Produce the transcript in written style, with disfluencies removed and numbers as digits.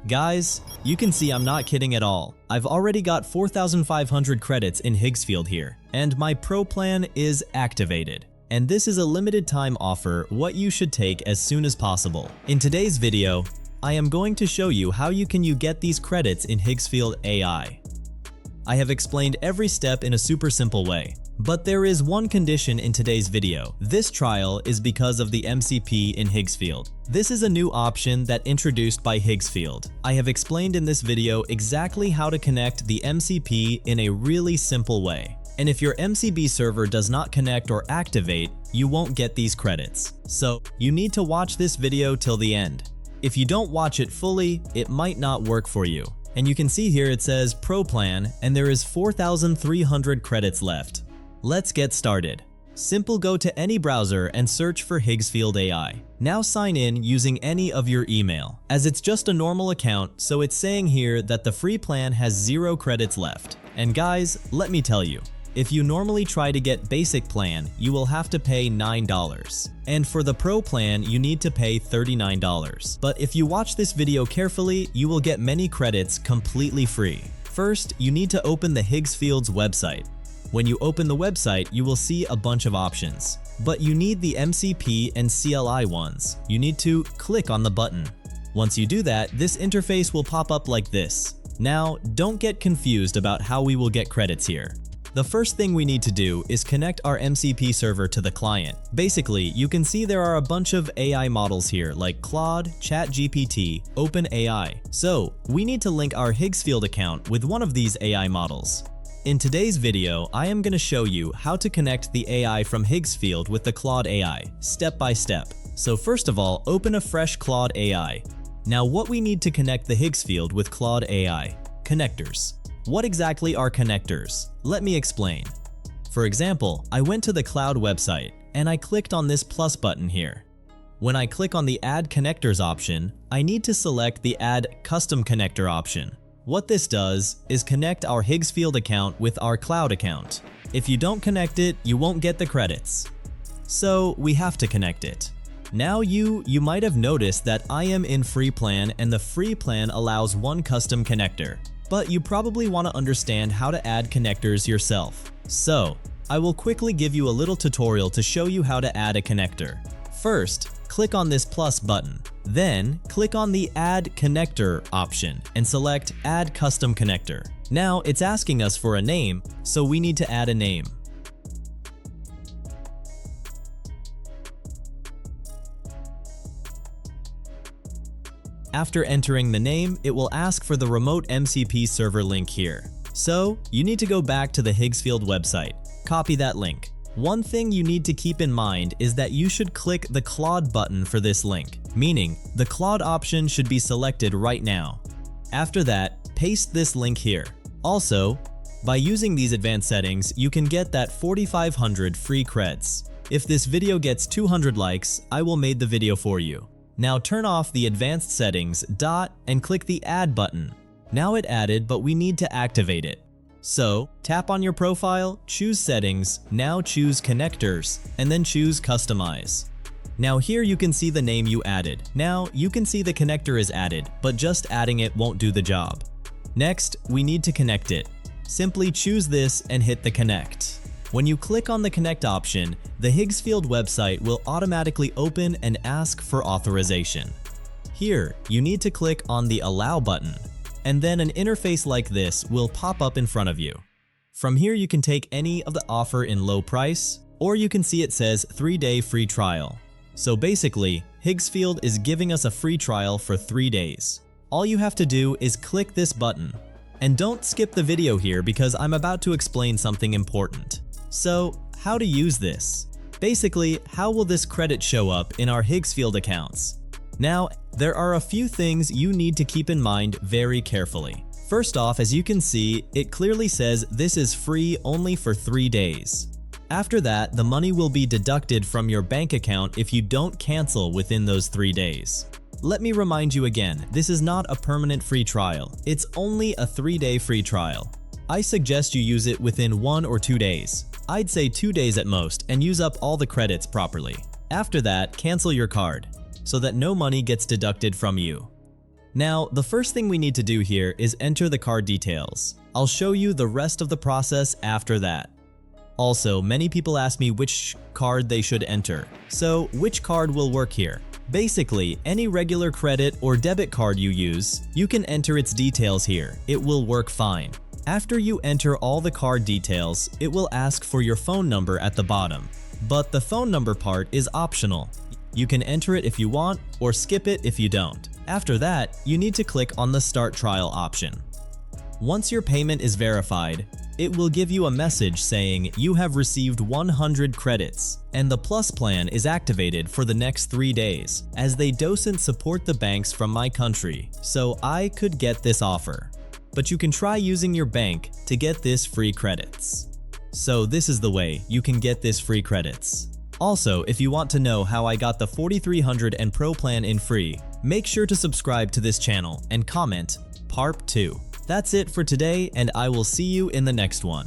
Guys, you can see I'm not kidding at all. I've already got 4,500 credits in Higgsfield here, and my Pro plan is activated. And this is a limited time offer what you should take as soon as possible. In today's video, I am going to show you how you can get these credits in Higgsfield AI. I have explained every step in a super simple way. But there is one condition in today's video. This trial is because of the MCP in Higgsfield. This is a new option that introduced by Higgsfield. I have explained in this video exactly how to connect the MCP in a really simple way. And if your MCP server does not connect or activate, you won't get these credits. So you need to watch this video till the end. If you don't watch it fully, it might not work for you. And you can see here it says Pro Plan, and there is 4,300 credits left. Let's get started. Simple, go to any browser and search for Higgsfield AI. Now sign in using any of your email, as it's just a normal account, so it's saying here that the free plan has 0 credits left. And guys, let me tell you, if you normally try to get basic plan, you will have to pay $9. And for the Pro plan, you need to pay $39. But if you watch this video carefully, you will get many credits completely free. First, you need to open the Higgsfield's website. When you open the website, you will see a bunch of options. But you need the MCP and CLI ones. You need to click on the button. Once you do that, this interface will pop up like this. Now, don't get confused about how we will get credits here. The first thing we need to do is connect our MCP server to the client. Basically, you can see there are a bunch of AI models here like Claude, ChatGPT, OpenAI. So, we need to link our Higgsfield account with one of these AI models. In today's video, I am going to show you how to connect the AI from Higgsfield with the Claude AI, step by step. So first of all, open a fresh Claude AI. Now what we need to connect the Higgsfield with Claude AI? Connectors. What exactly are connectors? Let me explain. For example, I went to the Cloud website and I clicked on this plus button here. When I click on the Add Connectors option, I need to select the Add Custom Connector option. What this does is connect our Higgsfield account with our Cloud account. If you don't connect it, you won't get the credits. So we have to connect it. Now you might have noticed that I am in free plan and the free plan allows one custom connector. But you probably want to understand how to add connectors yourself. So I will quickly give you a little tutorial to show you how to add a connector. First, click on this plus button. Then, click on the Add Connector option and select Add Custom Connector. Now, it's asking us for a name, so we need to add a name. After entering the name, it will ask for the remote MCP server link here. So, you need to go back to the Higgsfield website. Copy that link. One thing you need to keep in mind is that you should click the Claude button for this link, meaning the Claude option should be selected right now. After that, paste this link here. Also, by using these advanced settings, you can get that 4,500 free creds. If this video gets 200 likes, I will make the video for you. Now turn off the advanced settings and click the Add button. Now it added, but we need to activate it. So, tap on your profile, choose Settings, now choose Connectors, and then choose Customize. Now here you can see the name you added. Now you can see the connector is added, but just adding it won't do the job. Next, we need to connect it. Simply choose this and hit the Connect. When you click on the Connect option, the Higgsfield website will automatically open and ask for authorization. Here, you need to click on the Allow button. And then an interface like this will pop up in front of you. From here you can take any of the offer in low price, or you can see it says 3-day free trial. So basically, Higgsfield is giving us a free trial for 3 days. All you have to do is click this button. And don't skip the video here because I'm about to explain something important. So, how to use this? Basically, how will this credit show up in our Higgsfield accounts? Now, there are a few things you need to keep in mind very carefully. First off, as you can see, it clearly says this is free only for 3 days. After that, the money will be deducted from your bank account if you don't cancel within those 3 days. Let me remind you again, this is not a permanent free trial. It's only a 3-day free trial. I suggest you use it within 1 or 2 days. I'd say 2 days at most and use up all the credits properly. After that, cancel your card, so that no money gets deducted from you. Now, the first thing we need to do here is enter the card details. I'll show you the rest of the process after that. Also, many people ask me which card they should enter. So, which card will work here? Basically, any regular credit or debit card you use, you can enter its details here. It will work fine. After you enter all the card details, it will ask for your phone number at the bottom. But the phone number part is optional. You can enter it if you want or skip it if you don't. After that, you need to click on the Start Trial option. Once your payment is verified, it will give you a message saying you have received 100 credits, and the Plus plan is activated for the next 3 days, as they don't support the banks from my country, so I could get this offer. But you can try using your bank to get this free credits. So this is the way you can get this free credits. Also, if you want to know how I got the 4300 and Pro plan in free, make sure to subscribe to this channel and comment Part 2. That's it for today, and I will see you in the next one.